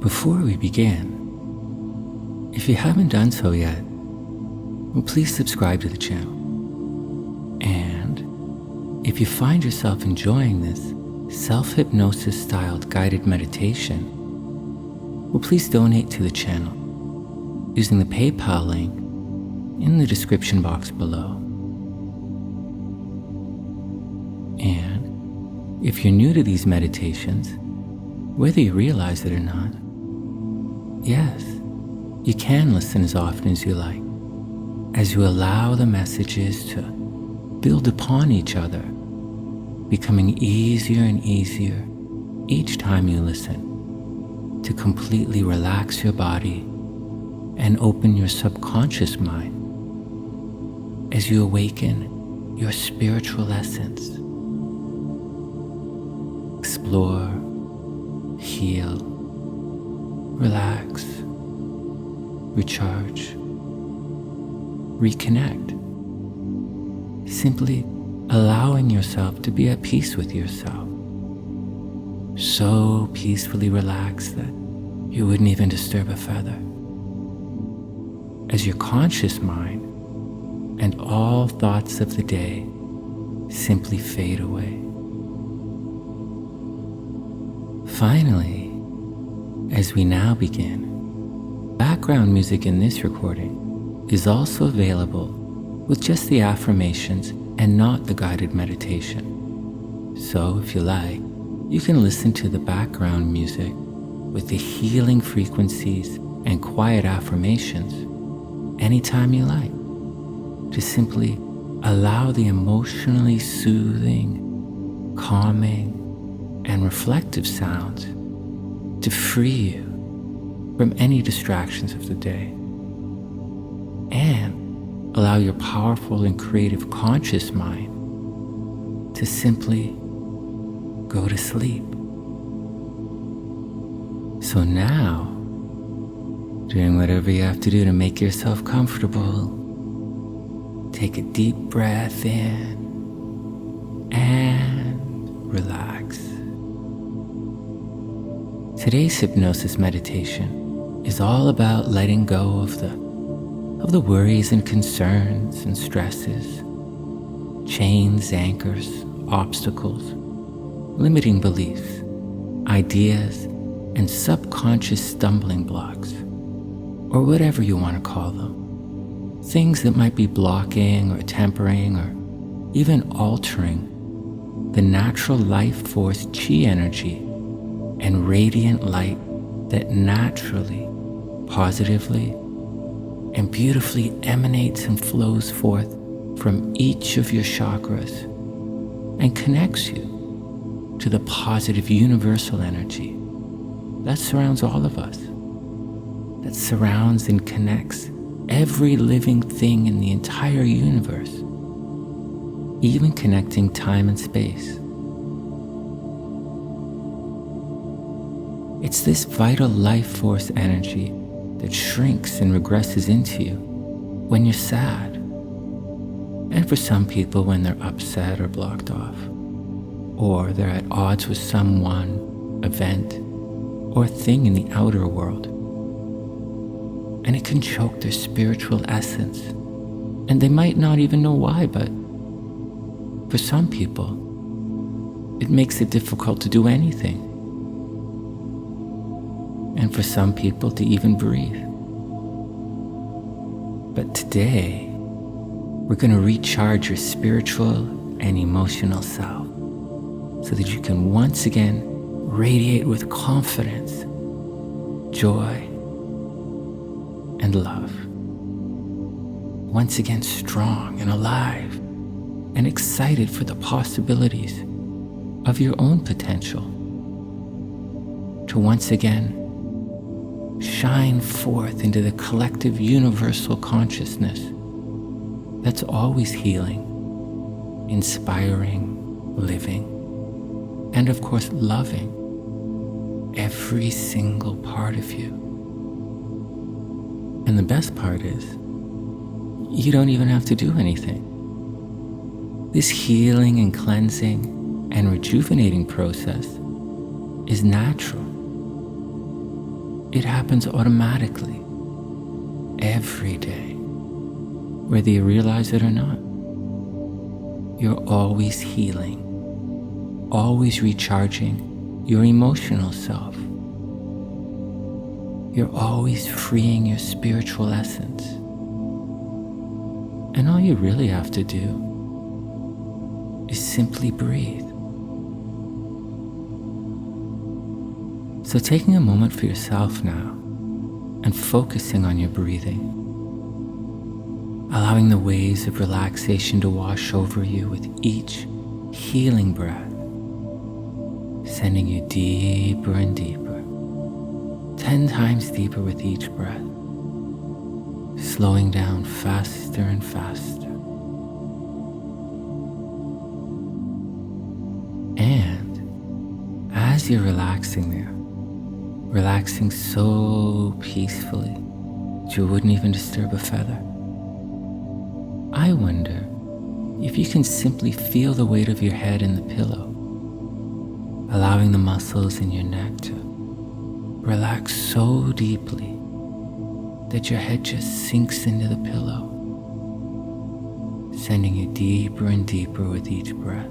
Before we begin, if you haven't done so yet, well, please subscribe to the channel. And if you find yourself enjoying this self-hypnosis styled guided meditation, well, please donate to the channel using the PayPal link in the description box below. And if you're new to these meditations, whether you realize it or not, yes, you can listen as often as you like, as you allow the messages to build upon each other, becoming easier and easier each time you listen, to completely relax your body and open your subconscious mind as you awaken your spiritual essence. Explore, heal, relax, recharge, reconnect. Simply allowing yourself to be at peace with yourself. So peacefully relaxed that you wouldn't even disturb a feather. As your conscious mind and all thoughts of the day simply fade away. Finally, as we now begin, background music in this recording is also available with just the affirmations and not the guided meditation. So if you like, you can listen to the background music with the healing frequencies and quiet affirmations anytime you like, to simply allow the emotionally soothing, calming, and reflective sounds to free you from any distractions of the day, and allow your powerful and creative conscious mind to simply go to sleep. So now, doing whatever you have to do to make yourself comfortable, take a deep breath in and relax. Today's hypnosis meditation is all about letting go of the worries and concerns and stresses, chains, anchors, obstacles, limiting beliefs, ideas, and subconscious stumbling blocks, or whatever you want to call them. Things that might be blocking or tempering or even altering the natural life force chi energy and radiant light that naturally, positively, and beautifully emanates and flows forth from each of your chakras and connects you to the positive universal energy that surrounds all of us, that surrounds and connects every living thing in the entire universe, even connecting time and space. It's this vital life force energy that shrinks and regresses into you when you're sad, and for some people when they're upset or blocked off, or they're at odds with someone, event, or thing in the outer world. And it can choke their spiritual essence, and they might not even know why, but for some people, it makes it difficult to do anything. And for some people to even breathe. But today, we're going to recharge your spiritual and emotional self so that you can once again radiate with confidence, joy, and love. Once again strong and alive and excited for the possibilities of your own potential. To once again shine forth into the collective universal consciousness that's always healing, inspiring, living, and of course loving every single part of you. And the best part is, you don't even have to do anything. This healing and cleansing and rejuvenating process is natural. It happens automatically, every day, whether you realize it or not. You're always healing, always recharging your emotional self. You're always freeing your spiritual essence. And all you really have to do is simply breathe. So taking a moment for yourself now and focusing on your breathing, allowing the waves of relaxation to wash over you with each healing breath, sending you deeper and deeper, 10 times deeper with each breath, slowing down faster and faster. And as you're relaxing there, relaxing so peacefully that you wouldn't even disturb a feather, I wonder if you can simply feel the weight of your head in the pillow, allowing the muscles in your neck to relax so deeply that your head just sinks into the pillow, sending you deeper and deeper with each breath.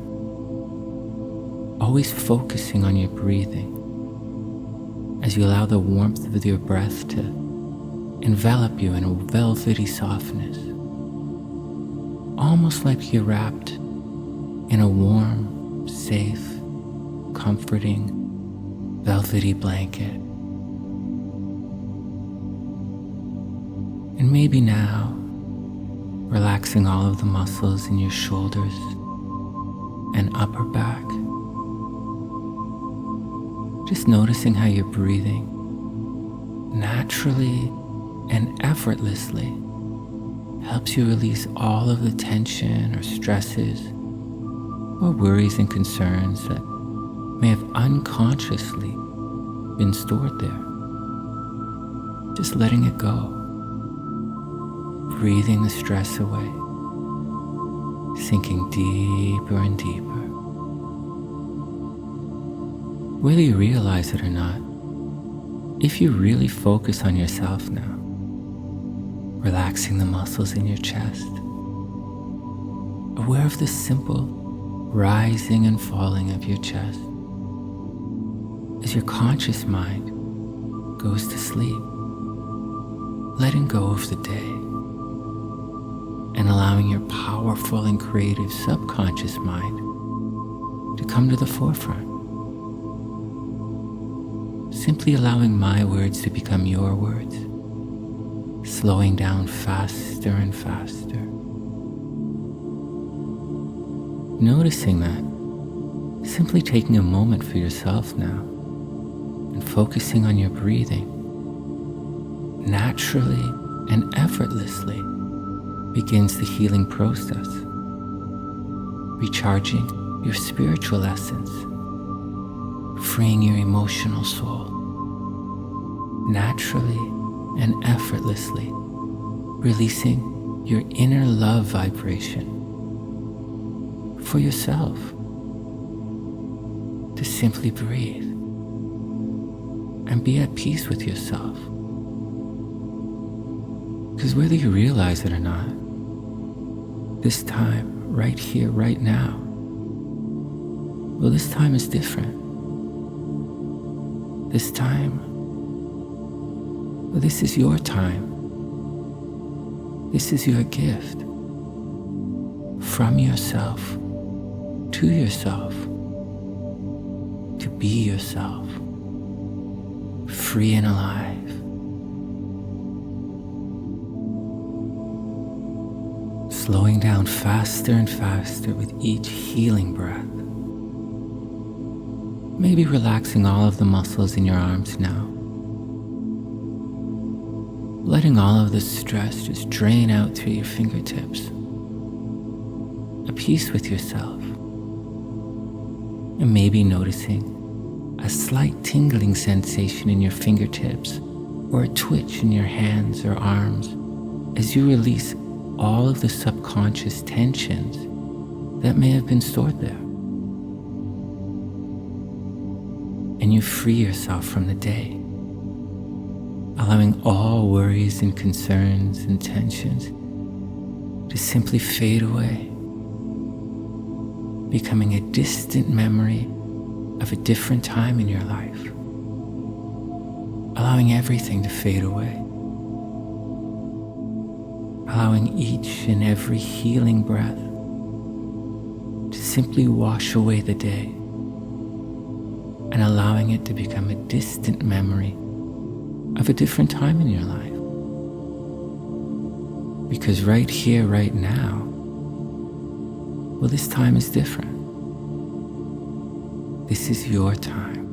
Always focusing on your breathing as you allow the warmth of your breath to envelop you in a velvety softness, almost like you're wrapped in a warm, safe, comforting, velvety blanket. And maybe now, relaxing all of the muscles in your shoulders and upper back. Just noticing how you're breathing naturally and effortlessly helps you release all of the tension or stresses or worries and concerns that may have unconsciously been stored there. Just letting it go, breathing the stress away, sinking deeper and deeper. Whether you realize it or not, if you really focus on yourself now, relaxing the muscles in your chest, aware of the simple rising and falling of your chest, as your conscious mind goes to sleep, letting go of the day and allowing your powerful and creative subconscious mind to come to the forefront. Simply allowing my words to become your words, slowing down faster and faster. Noticing that, simply taking a moment for yourself now and focusing on your breathing, naturally and effortlessly begins the healing process, recharging your spiritual essence, freeing your emotional soul, naturally and effortlessly releasing your inner love vibration for yourself to simply breathe and be at peace with yourself. Because whether you realize it or not, this time, right here, right now, well, this time is different. This time, well, this is your time. This is your gift from yourself to yourself to be yourself, free and alive. Slowing down faster and faster with each healing breath. Maybe relaxing all of the muscles in your arms now. Letting all of the stress just drain out through your fingertips. At peace with yourself. And maybe noticing a slight tingling sensation in your fingertips or a twitch in your hands or arms as you release all of the subconscious tensions that may have been stored there. And you free yourself from the day, allowing all worries and concerns and tensions to simply fade away, becoming a distant memory of a different time in your life, allowing everything to fade away, allowing each and every healing breath to simply wash away the day, and allowing it to become a distant memory of a different time in your life. Because right here, right now, well, this time is different. This is your time.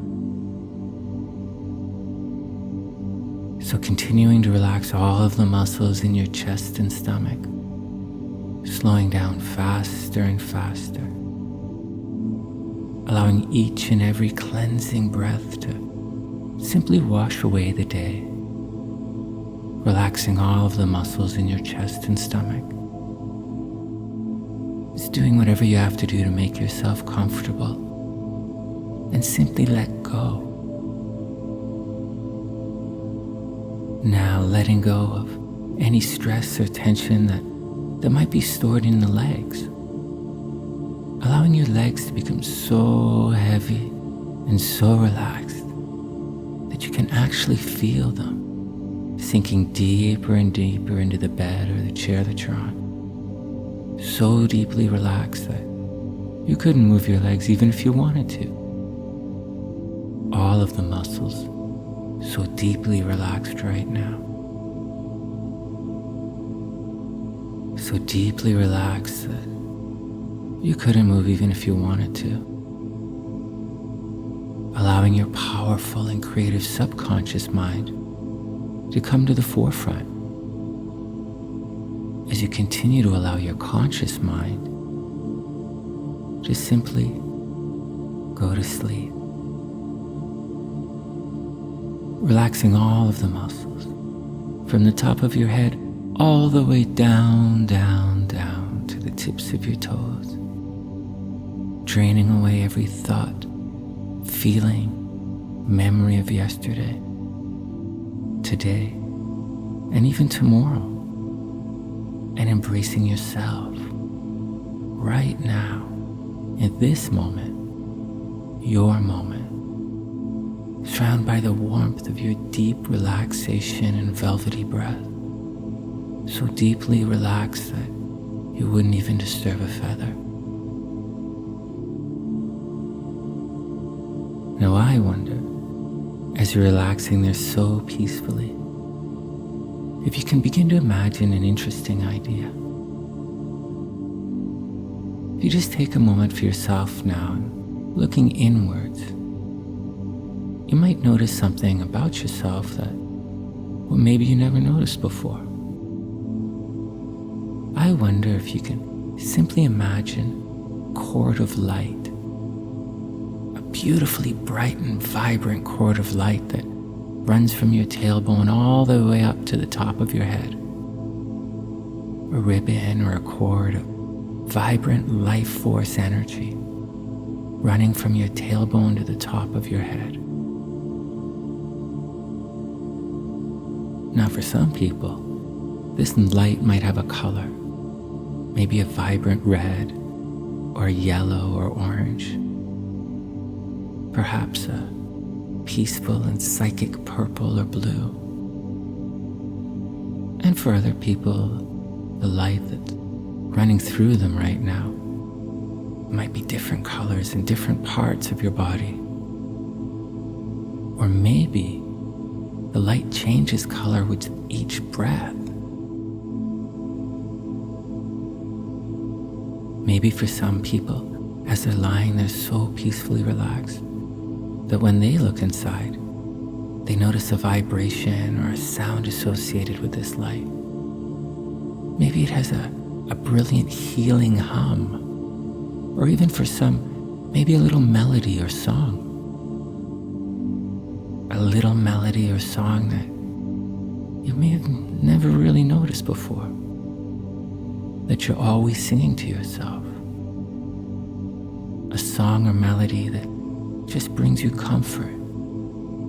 So continuing to relax all of the muscles in your chest and stomach, slowing down faster and faster, allowing each and every cleansing breath to simply wash away the day, relaxing all of the muscles in your chest and stomach. Just doing whatever you have to do to make yourself comfortable, and simply let go. Now letting go of any stress or tension that might be stored in the legs, allowing your legs to become so heavy and so relaxed that you can actually feel them sinking deeper and deeper into the bed or the chair that you're on. So deeply relaxed that you couldn't move your legs even if you wanted to. All of the muscles so deeply relaxed right now. So deeply relaxed that you couldn't move even if you wanted to. Allowing your powerful and creative subconscious mind to come to the forefront as you continue to allow your conscious mind to simply go to sleep. Relaxing all of the muscles from the top of your head all the way down, down, down to the tips of your toes, draining away every thought, feeling, memory of yesterday, today, and even tomorrow, and embracing yourself right now, in this moment, your moment, surrounded by the warmth of your deep relaxation and velvety breath, so deeply relaxed that you wouldn't even disturb a feather. Now I wonder, as you're relaxing there so peacefully, if you can begin to imagine an interesting idea. If you just take a moment for yourself now and looking inwards, you might notice something about yourself that, well, maybe you never noticed before. I wonder if you can simply imagine a cord of light, a beautifully bright and vibrant cord of light that runs from your tailbone all the way up to the top of your head. A ribbon or a cord of vibrant life force energy running from your tailbone to the top of your head. Now for some people, this light might have a color, maybe a vibrant red or yellow or orange, perhaps a peaceful and psychic purple or blue. And for other people, the light that's running through them right now might be different colors in different parts of your body. Or maybe the light changes color with each breath. Maybe for some people, as they're lying there so peacefully relaxed, that when they look inside, they notice a vibration or a sound associated with this light. Maybe it has a brilliant healing hum, or even for some, maybe a little melody or song. A little melody or song that you may have never really noticed before, that you're always singing to yourself. A song or melody that just brings you comfort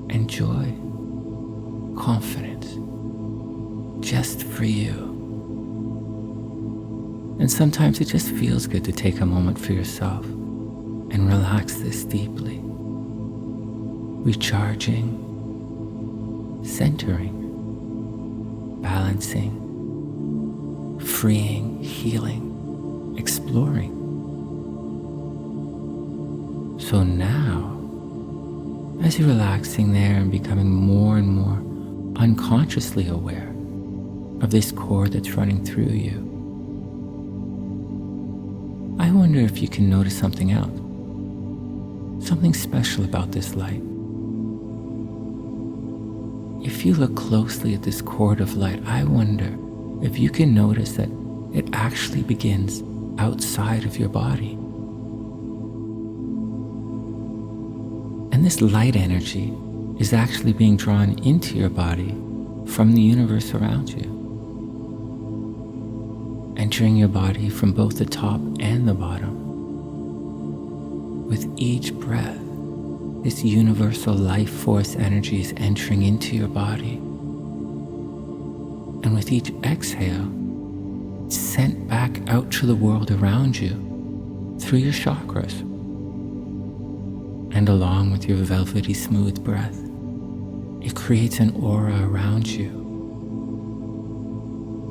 and joy, confidence. just for you. And sometimes it just feels good to take a moment for yourself and relax this deeply, recharging, centering, balancing, freeing, healing, exploring. So now, as you're relaxing there and becoming more and more unconsciously aware of this cord that's running through you, I wonder if you can notice something else, something special about this light. If you look closely at this cord of light, I wonder if you can notice that it actually begins outside of your body. And this light energy is actually being drawn into your body from the universe around you, entering your body from both the top and the bottom. With each breath, this universal life force energy is entering into your body. And with each exhale, it's sent back out to the world around you through your chakras. And along with your velvety smooth breath, it creates an aura around you.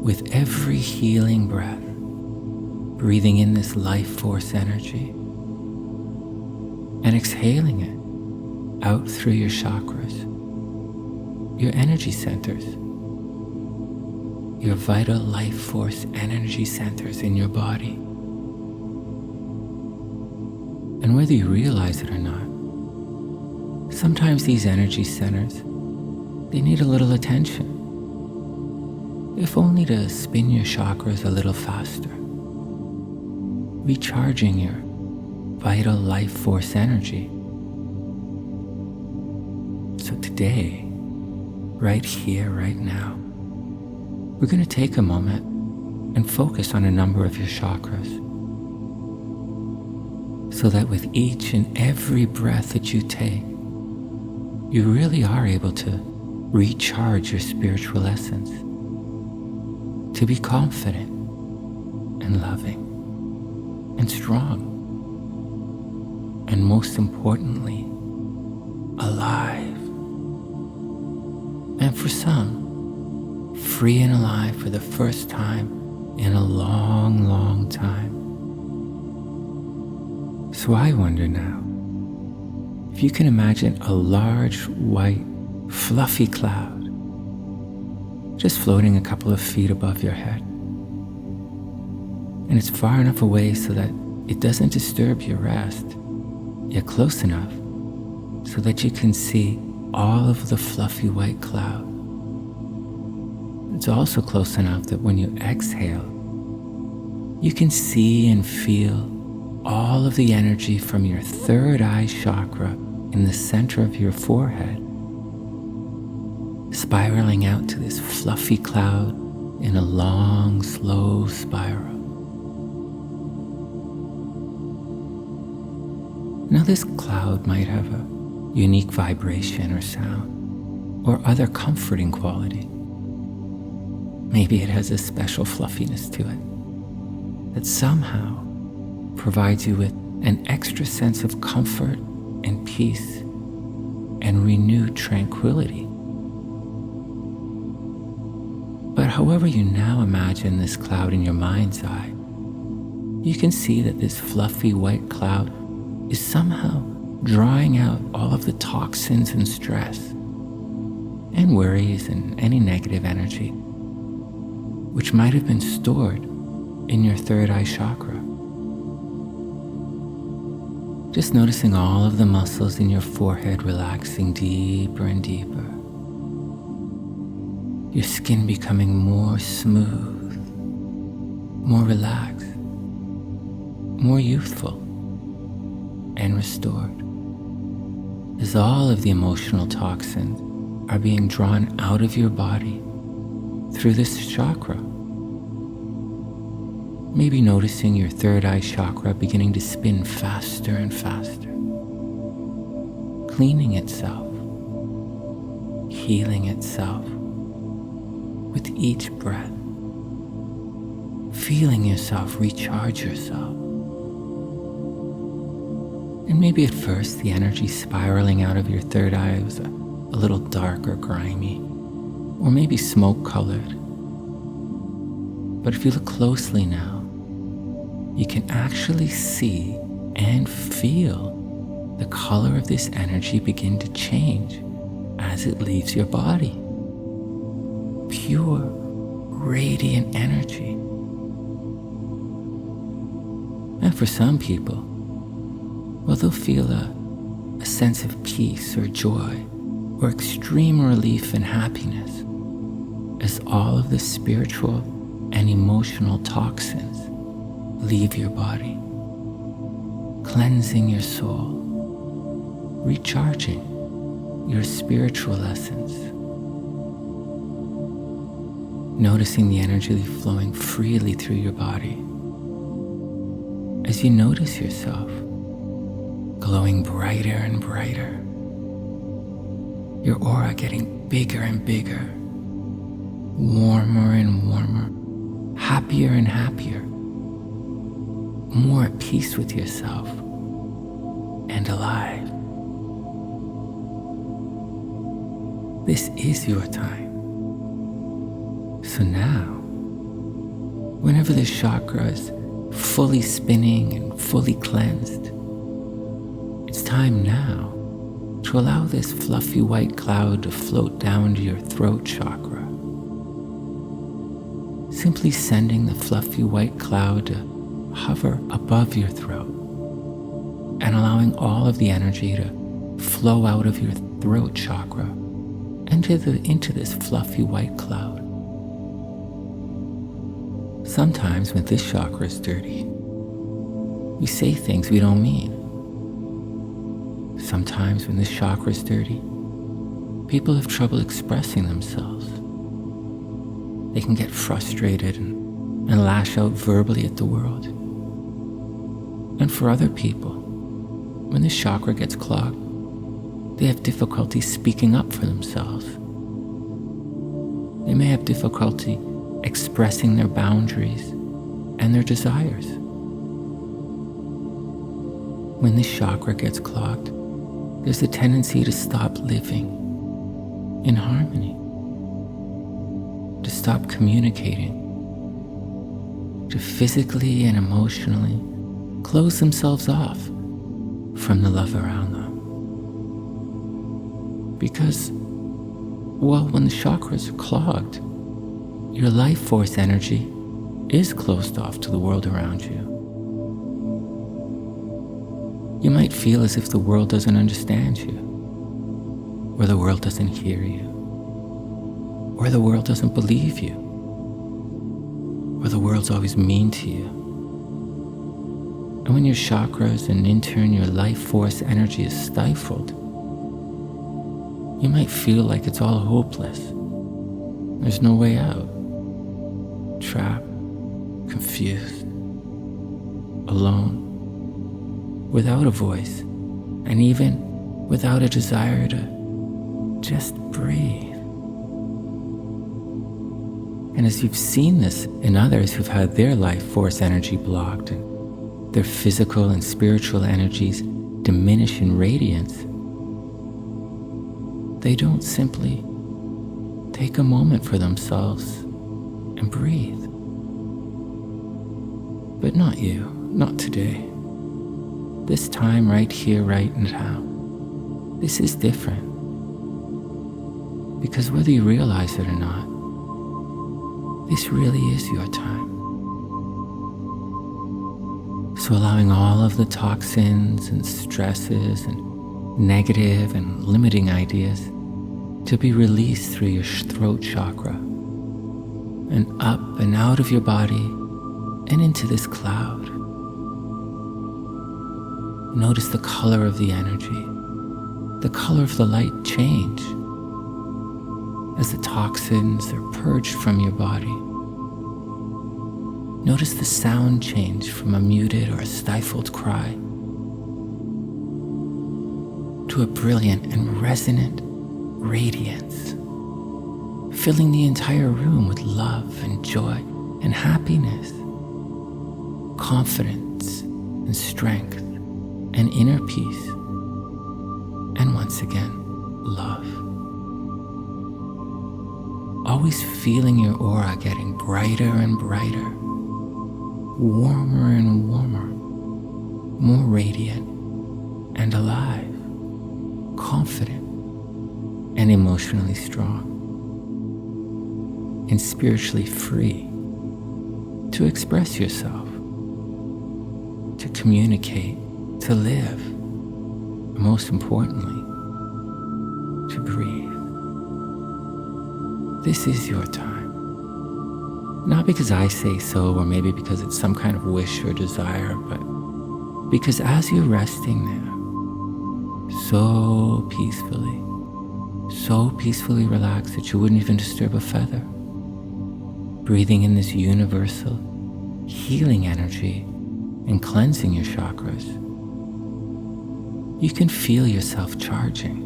With every healing breath, breathing in this life force energy and exhaling it out through your chakras, your energy centers, your vital life force energy centers in your body. And whether you realize it or not, sometimes these energy centers, they need a little attention, if only to spin your chakras a little faster, recharging your vital life force energy. So today, right here, right now, we're going to take a moment and focus on a number of your chakras, so that with each and every breath that you take, you really are able to recharge your spiritual essence, to be confident and loving and strong, and most importantly, alive. And for some, free and alive for the first time in a long, long time. So I wonder now, if you can imagine a large, white, fluffy cloud just floating a couple of feet above your head. And it's far enough away so that it doesn't disturb your rest, yet close enough so that you can see all of the fluffy white cloud. It's also close enough that when you exhale, you can see and feel all of the energy from your third eye chakra in the center of your forehead, spiraling out to this fluffy cloud in a long, slow spiral. Now this cloud might have a unique vibration or sound, or other comforting quality. Maybe it has a special fluffiness to it that somehow provides you with an extra sense of comfort and peace and renewed tranquility. But however you now imagine this cloud in your mind's eye, you can see that this fluffy white cloud is somehow drawing out all of the toxins and stress and worries and any negative energy which might have been stored in your third eye chakra. Just noticing all of the muscles in your forehead relaxing deeper and deeper. Your skin becoming more smooth, more relaxed, more youthful, and restored, as all of the emotional toxins are being drawn out of your body through this chakra. Maybe noticing your third eye chakra beginning to spin faster and faster, cleaning itself, healing itself with each breath, feeling yourself recharge yourself. And maybe at first the energy spiraling out of your third eye was a little dark or grimy, or maybe smoke-colored. But if you look closely now, you can actually see and feel the color of this energy begin to change as it leaves your body. Pure, radiant energy. And for some people, well, they'll feel a sense of peace or joy or extreme relief and happiness as all of the spiritual and emotional toxins leave your body, cleansing your soul, recharging your spiritual essence. Noticing the energy flowing freely through your body as you notice yourself glowing brighter and brighter, your aura getting bigger and bigger, warmer and warmer, happier and happier, more at peace with yourself and alive. This is your time. So now, whenever this chakra is fully spinning and fully cleansed, it's time now to allow this fluffy white cloud to float down to your throat chakra. Simply sending the fluffy white cloud to hover above your throat and allowing all of the energy to flow out of your throat chakra into this fluffy white cloud. Sometimes when this chakra is dirty, we say things we don't mean. Sometimes when this chakra is dirty, people have trouble expressing themselves. They can get frustrated and lash out verbally at the world. And for other people, when this chakra gets clogged, they have difficulty speaking up for themselves. They may have difficulty expressing their boundaries and their desires. When this chakra gets clogged, there's a tendency to stop living in harmony, to stop communicating, to physically and emotionally close themselves off from the love around them. Because, well, when the chakras are clogged, your life force energy is closed off to the world around you. You might feel as if the world doesn't understand you, or the world doesn't hear you, or the world doesn't believe you, or the world's always mean to you. And when your chakras and in turn your life force energy is stifled, you might feel like it's all hopeless. There's no way out. Trapped, confused, alone, without a voice, and even without a desire to just breathe. And as you've seen this in others who've had their life force energy blocked and their physical and spiritual energies diminish in radiance, they don't simply take a moment for themselves and breathe. But not you, not today. This time right here, right now. This is different. Because whether you realize it or not, this really is your time. So allowing all of the toxins and stresses and negative and limiting ideas to be released through your throat chakra and up and out of your body and into this cloud. Notice the color of the energy, the color of the light change as the toxins are purged from your body. Notice the sound change from a muted or a stifled cry to a brilliant and resonant radiance, filling the entire room with love and joy and happiness, confidence and strength and inner peace, and once again, love. Always feeling your aura getting brighter and brighter, warmer and warmer, more radiant and alive, confident and emotionally strong, and spiritually free to express yourself, to communicate, to live, most importantly, to breathe. This is your time. Not because I say so, or maybe because it's some kind of wish or desire, but because as you're resting there, so peacefully relaxed that you wouldn't even disturb a feather, breathing in this universal healing energy and cleansing your chakras, you can feel yourself charging.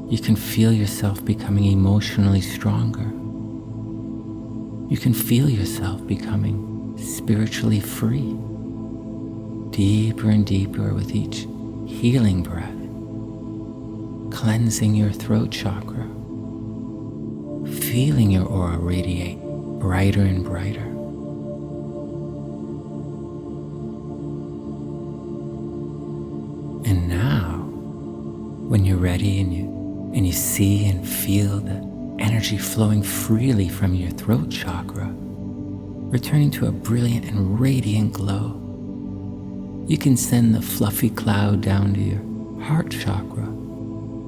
You can feel yourself becoming emotionally stronger. You can feel yourself becoming spiritually free, deeper and deeper with each healing breath, cleansing your throat chakra, feeling your aura radiate brighter and brighter. And now, when you're ready and you see and feel the energy flowing freely from your throat chakra, returning to a brilliant and radiant glow, you can send the fluffy cloud down to your heart chakra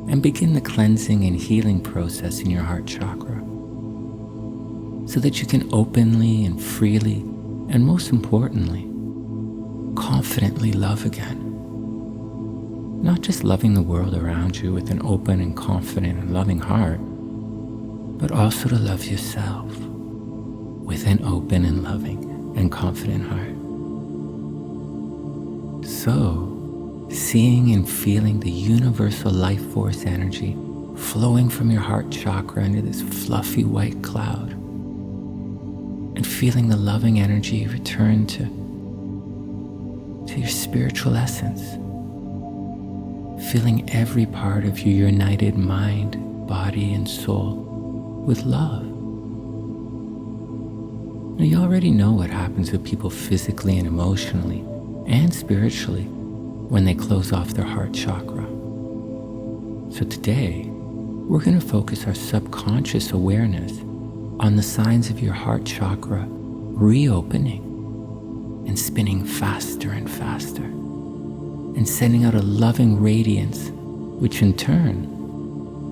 and begin the cleansing and healing process in your heart chakra, so that you can openly and freely, and most importantly, confidently love again. Not just loving the world around you with an open and confident and loving heart, but also to love yourself with an open and loving and confident heart. So, seeing and feeling the universal life force energy flowing from your heart chakra into this fluffy white cloud, and feeling the loving energy return to your spiritual essence, filling every part of your united mind, body, and soul with love. Now, you already know what happens with people physically and emotionally and spiritually when they close off their heart chakra. So today, we're going to focus our subconscious awareness on the signs of your heart chakra reopening and spinning faster and faster, and sending out a loving radiance, which in turn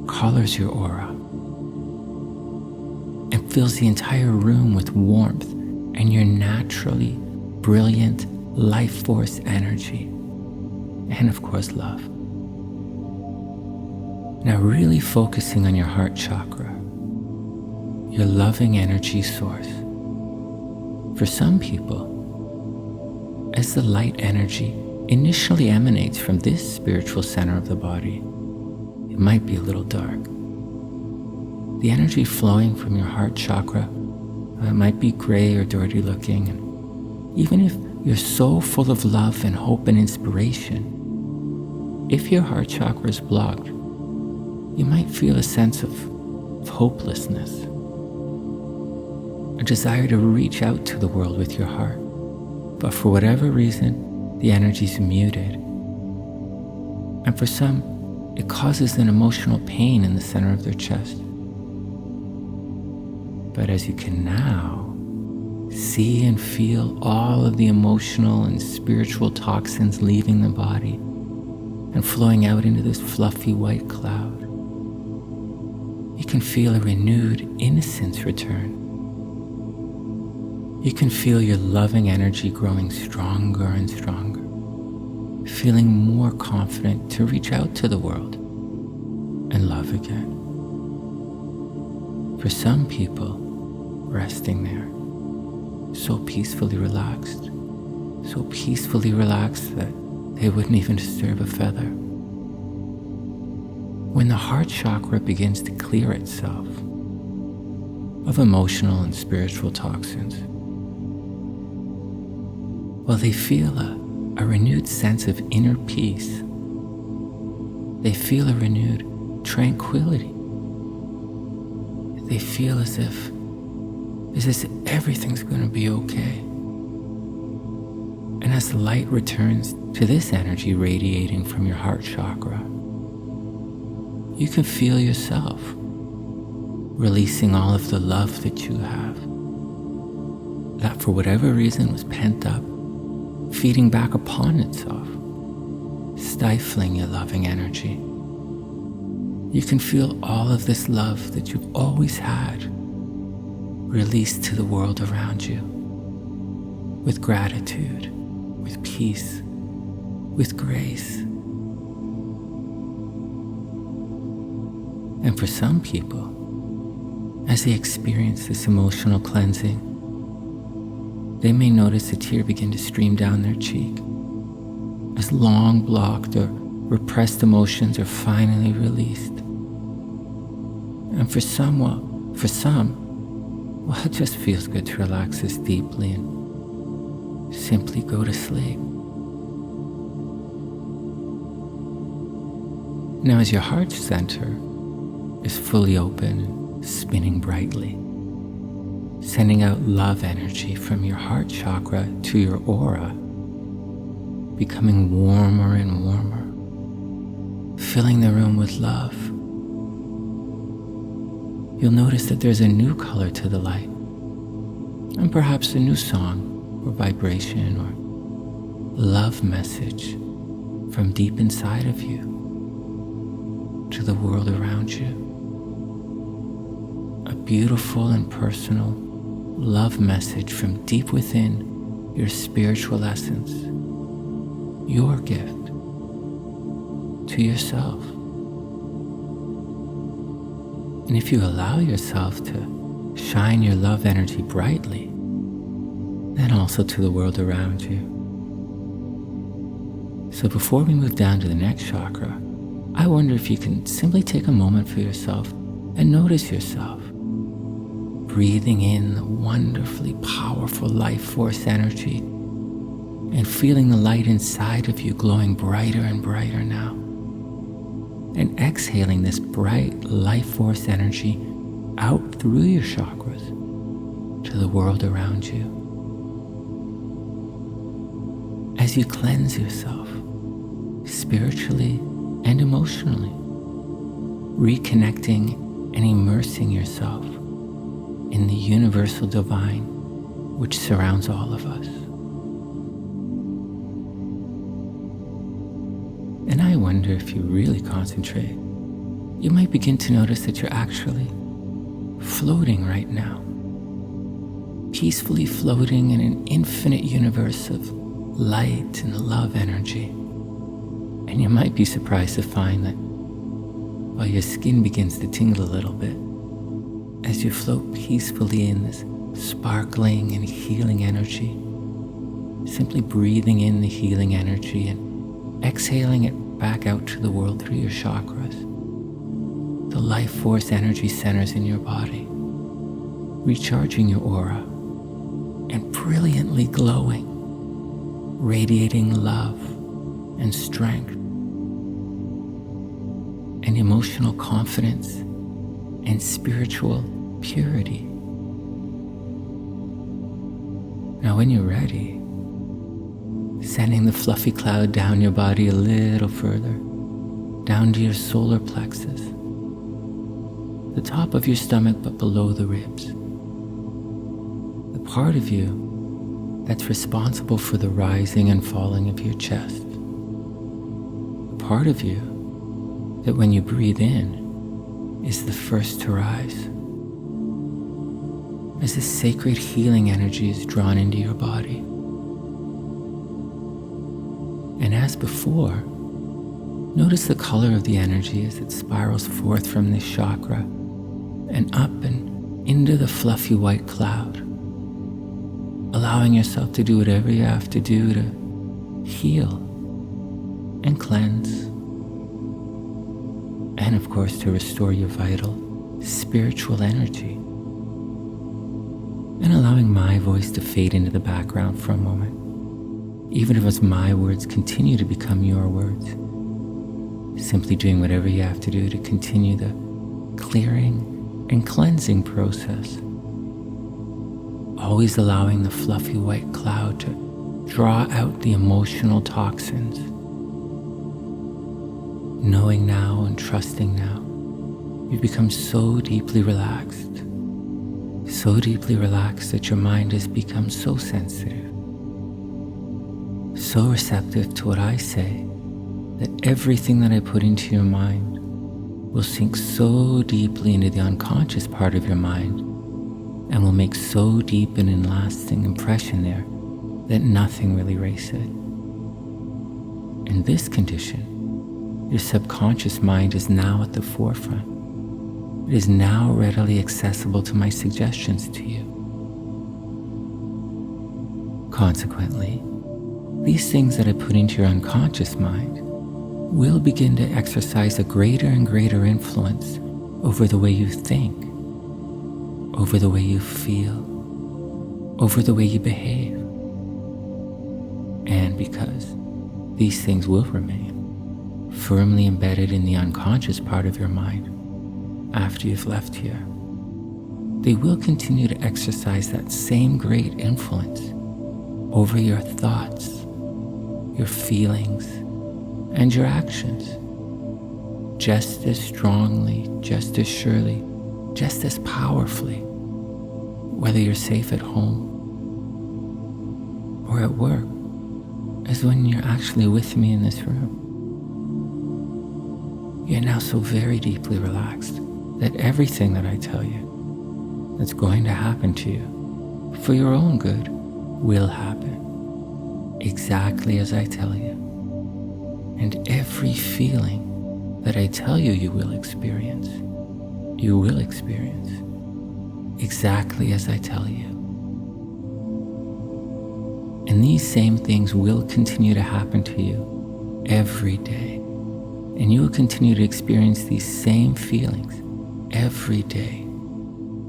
colors your aura and fills the entire room with warmth and your naturally brilliant life force energy, and of course love. Now really focusing on your heart chakra, your loving energy source. For some people, as the light energy initially emanates from this spiritual center of the body, it might be a little dark. The energy flowing from your heart chakra might be gray or dirty looking, and even if you're so full of love and hope and inspiration, if your heart chakra is blocked, you might feel a sense of hopelessness, a desire to reach out to the world with your heart, but for whatever reason, the energy's muted. And for some, it causes an emotional pain in the center of their chest. But as you can now see and feel all of the emotional and spiritual toxins leaving the body and flowing out into this fluffy white cloud, you can feel a renewed innocence return. You can feel your loving energy growing stronger and stronger, feeling more confident to reach out to the world and love again. For some people, resting there, so peacefully relaxed that they wouldn't even disturb a feather. When the heart chakra begins to clear itself, of emotional and spiritual toxins. Well, they feel a renewed sense of inner peace. They feel a renewed tranquility. They feel as if everything's going to be okay. And as the light returns to this energy radiating from your heart chakra, you can feel yourself releasing all of the love that you have, that for whatever reason was pent up, feeding back upon itself, stifling your loving energy. You can feel all of this love that you've always had released to the world around you, with gratitude, with peace, with grace. And for some people, as they experience this emotional cleansing, they may notice a tear begin to stream down their cheek as long blocked or repressed emotions are finally released. And for some, it just feels good to relax this deeply and simply go to sleep. Now, as your heart center is fully open and spinning brightly, sending out love energy from your heart chakra to your aura, becoming warmer and warmer, filling the room with love. You'll notice that there's a new color to the light, and perhaps a new song or vibration or love message from deep inside of you to the world around you. A beautiful and personal love message from deep within your spiritual essence, your gift to yourself. And if you allow yourself to shine your love energy brightly, then also to the world around you. So before we move down to the next chakra, I wonder if you can simply take a moment for yourself and notice yourself breathing in the wonderfully powerful life force energy and feeling the light inside of you glowing brighter and brighter now. And exhaling this bright life force energy out through your chakras to the world around you. As you cleanse yourself spiritually and emotionally, reconnecting and immersing yourself in the universal divine which surrounds all of us. And I wonder if you really concentrate, you might begin to notice that you're actually floating right now, peacefully floating in an infinite universe of light and love energy. And you might be surprised to find that while your skin begins to tingle a little bit, as you float peacefully in this sparkling and healing energy, simply breathing in the healing energy and exhaling it back out to the world through your chakras, the life force energy centers in your body, recharging your aura and brilliantly glowing, radiating love and strength and emotional confidence and spiritual purity. Now when you're ready, sending the fluffy cloud down your body a little further, down to your solar plexus, the top of your stomach but below the ribs, the part of you that's responsible for the rising and falling of your chest, the part of you that when you breathe in is the first to rise, as this sacred healing energy is drawn into your body. And as before, notice the color of the energy as it spirals forth from this chakra and up and into the fluffy white cloud, allowing yourself to do whatever you have to do to heal and cleanse, and of course to restore your vital spiritual energy allowing my voice to fade into the background for a moment, even if as my words continue to become your words. Simply doing whatever you have to do to continue the clearing and cleansing process. Always allowing the fluffy white cloud to draw out the emotional toxins. Knowing now and trusting now, you've become so deeply relaxed that your mind has become so sensitive, so receptive to what I say, that everything that I put into your mind will sink so deeply into the unconscious part of your mind and will make so deep and lasting impression there that nothing will erase it. In this condition, your subconscious mind is now at the forefront. It is now readily accessible to my suggestions to you. Consequently, these things that I put into your unconscious mind will begin to exercise a greater and greater influence over the way you think, over the way you feel, over the way you behave. And because these things will remain firmly embedded in the unconscious part of your mind after you've left here, they will continue to exercise that same great influence over your thoughts, your feelings, and your actions, just as strongly, just as surely, just as powerfully, whether you're safe at home or at work, as when you're actually with me in this room. You're now so very deeply relaxed that everything that I tell you that's going to happen to you for your own good will happen exactly as I tell you. And every feeling that I tell you you will experience exactly as I tell you. And these same things will continue to happen to you every day. And you will continue to experience these same feelings every day,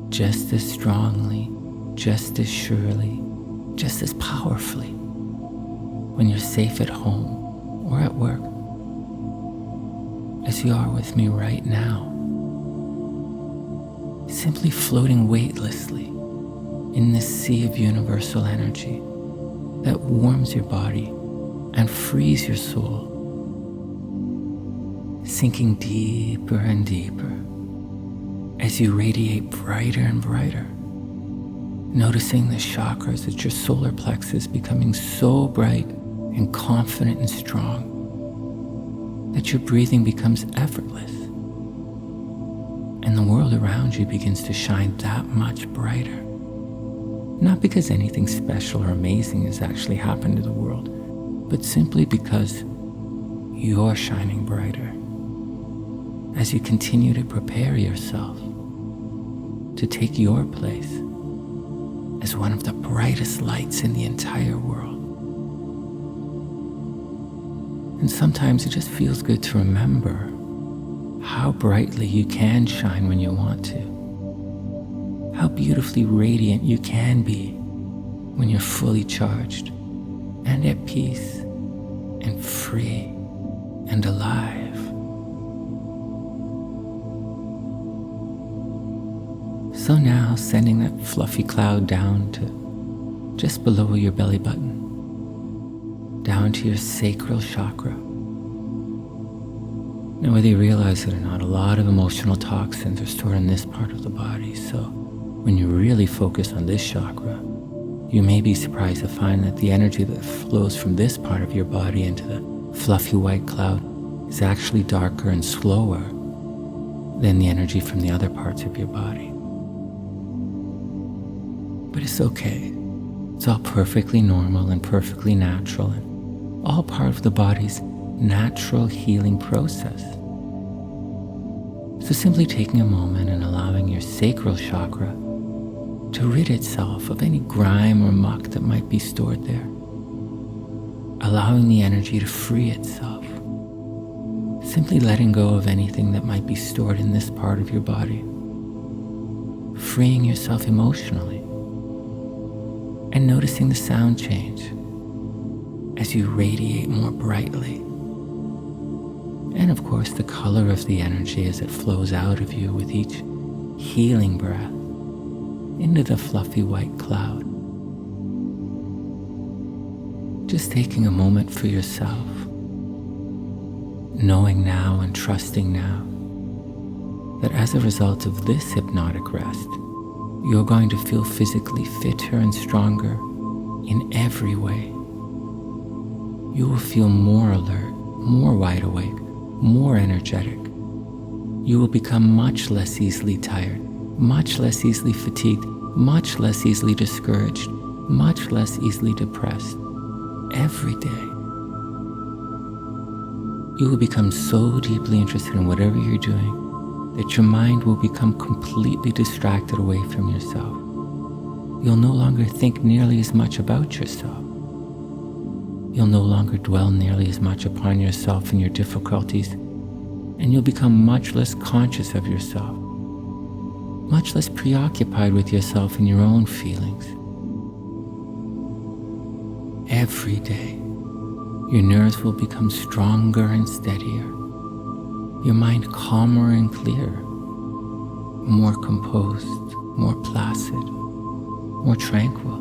just as strongly, just as surely, just as powerfully, when you're safe at home or at work, as you are with me right now, simply floating weightlessly in this sea of universal energy that warms your body and frees your soul, sinking deeper and deeper as you radiate brighter and brighter, noticing the chakras at your solar plexus becoming so bright and confident and strong that your breathing becomes effortless and the world around you begins to shine that much brighter. Not because anything special or amazing has actually happened to the world, but simply because you're shining brighter as you continue to prepare yourself to take your place as one of the brightest lights in the entire world. And sometimes it just feels good to remember how brightly you can shine when you want to, how beautifully radiant you can be when you're fully charged and at peace and free and alive. So now sending that fluffy cloud down to just below your belly button, down to your sacral chakra. Now whether you realize it or not, a lot of emotional toxins are stored in this part of the body, so when you really focus on this chakra, you may be surprised to find that the energy that flows from this part of your body into the fluffy white cloud is actually darker and slower than the energy from the other parts of your body. But it's okay. It's all perfectly normal and perfectly natural and all part of the body's natural healing process. So simply taking a moment and allowing your sacral chakra to rid itself of any grime or muck that might be stored there. Allowing the energy to free itself. Simply letting go of anything that might be stored in this part of your body. Freeing yourself emotionally. and noticing the sound change as you radiate more brightly. And of course, the color of the energy as it flows out of you with each healing breath into the fluffy white cloud. Just taking a moment for yourself, knowing now and trusting now that as a result of this hypnotic rest, you're going to feel physically fitter and stronger in every way. You will feel more alert, more wide awake, more energetic. You will become much less easily tired, much less easily fatigued, much less easily discouraged, much less easily depressed. Every day, you will become so deeply interested in whatever you're doing that your mind will become completely distracted away from yourself. You'll no longer think nearly as much about yourself. You'll no longer dwell nearly as much upon yourself and your difficulties, and you'll become much less conscious of yourself, much less preoccupied with yourself and your own feelings. Every day, your nerves will become stronger and steadier, your mind calmer and clearer, more composed, more placid, more tranquil.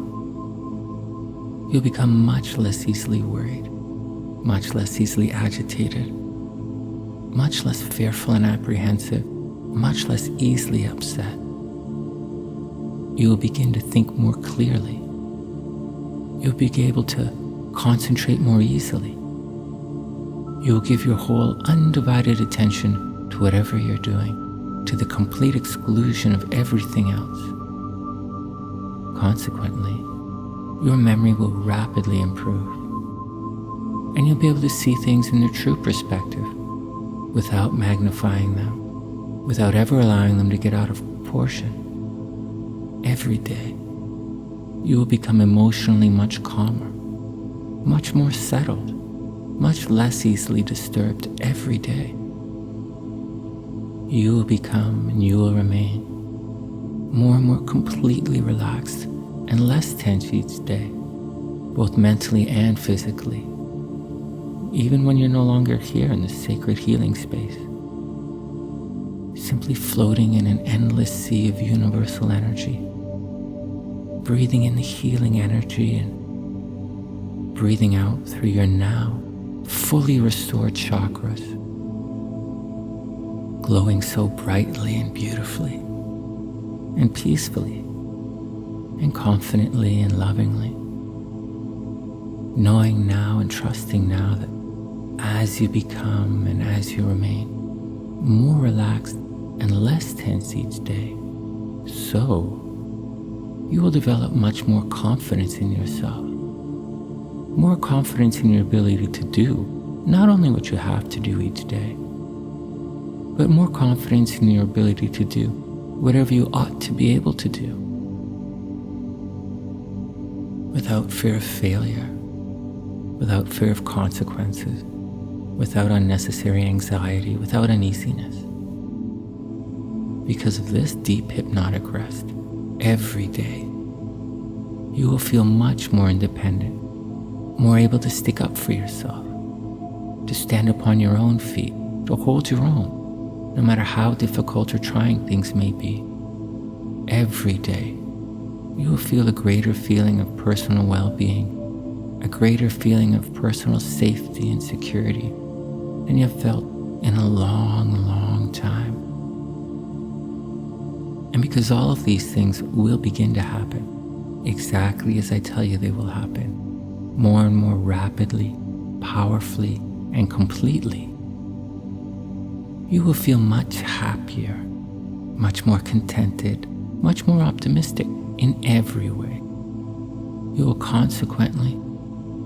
You'll become much less easily worried, much less easily agitated, much less fearful and apprehensive, much less easily upset. You will begin to think more clearly. You'll be able to concentrate more easily. You will give your whole undivided attention to whatever you're doing, to the complete exclusion of everything else. Consequently, your memory will rapidly improve, and you'll be able to see things in their true perspective without magnifying them, without ever allowing them to get out of proportion. Every day, you will become emotionally much calmer, much more settled, much less easily disturbed every day. You will become and you will remain more and more completely relaxed and less tense each day, both mentally and physically, even when you're no longer here in this sacred healing space, simply floating in an endless sea of universal energy, breathing in the healing energy and breathing out through your now fully restored chakras, glowing so brightly and beautifully and peacefully and confidently and lovingly, knowing now and trusting now that as you become and as you remain more relaxed and less tense each day, so you will develop much more confidence in yourself, more confidence in your ability to do not only what you have to do each day, but more confidence in your ability to do whatever you ought to be able to do, without fear of failure, without fear of consequences, without unnecessary anxiety, without uneasiness. Because of this deep hypnotic rest, every day, you will feel much more independent, more able to stick up for yourself, to stand upon your own feet, to hold your own, no matter how difficult or trying things may be. Every day, you will feel a greater feeling of personal well-being, a greater feeling of personal safety and security than you have felt in a long, long time. And because all of these things will begin to happen exactly as I tell you they will happen, more and more rapidly, powerfully, and completely, you will feel much happier, much more contented, much more optimistic in every way. You will consequently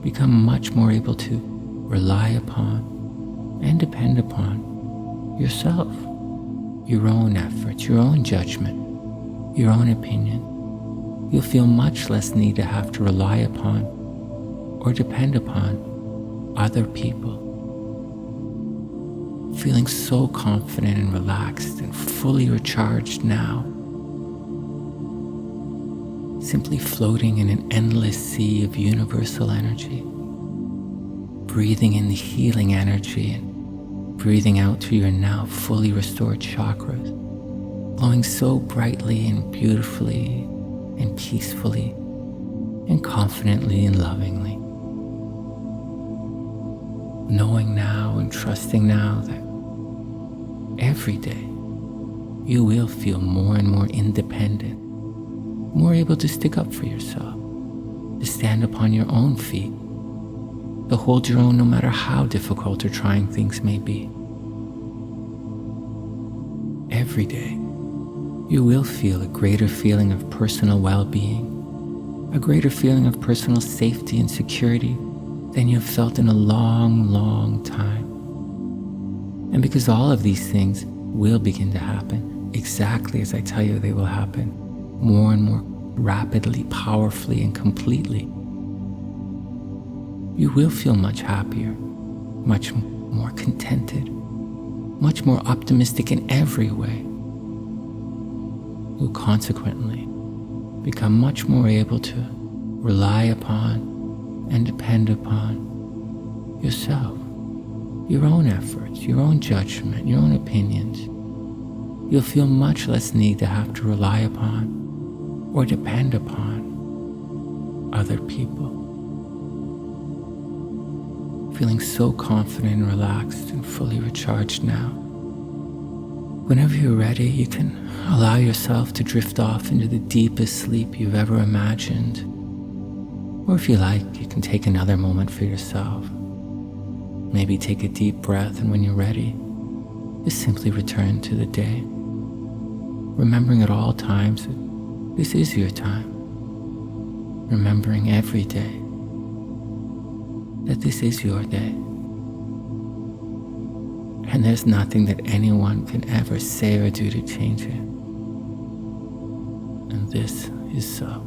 become much more able to rely upon and depend upon yourself, your own efforts, your own judgment, your own opinion. You'll feel much less need to have to rely upon or depend upon other people. Feeling so confident and relaxed and fully recharged now, simply floating in an endless sea of universal energy, breathing in the healing energy and breathing out through your now fully restored chakras, glowing so brightly and beautifully and peacefully and confidently and lovingly. Knowing now and trusting now that every day you will feel more and more independent, more able to stick up for yourself, to stand upon your own feet, to hold your own no matter how difficult or trying things may be. Every day, you will feel a greater feeling of personal well-being, a greater feeling of personal safety and security than you've felt in a long, long time. And because all of these things will begin to happen exactly as I tell you they will happen, more and more rapidly, powerfully, and completely, you will feel much happier, much more contented, much more optimistic in every way. You'll consequently become much more able to rely upon and depend upon yourself, your own efforts, your own judgment, your own opinions. You'll feel much less need to have to rely upon or depend upon other people. Feeling so confident and relaxed and fully recharged now. Whenever you're ready, you can allow yourself to drift off into the deepest sleep you've ever imagined. Or if you like, you can take another moment for yourself. Maybe take a deep breath, and when you're ready, just simply return to the day. Remembering at all times that this is your time. Remembering every day that this is your day. And there's nothing that anyone can ever say or do to change it. And this is so.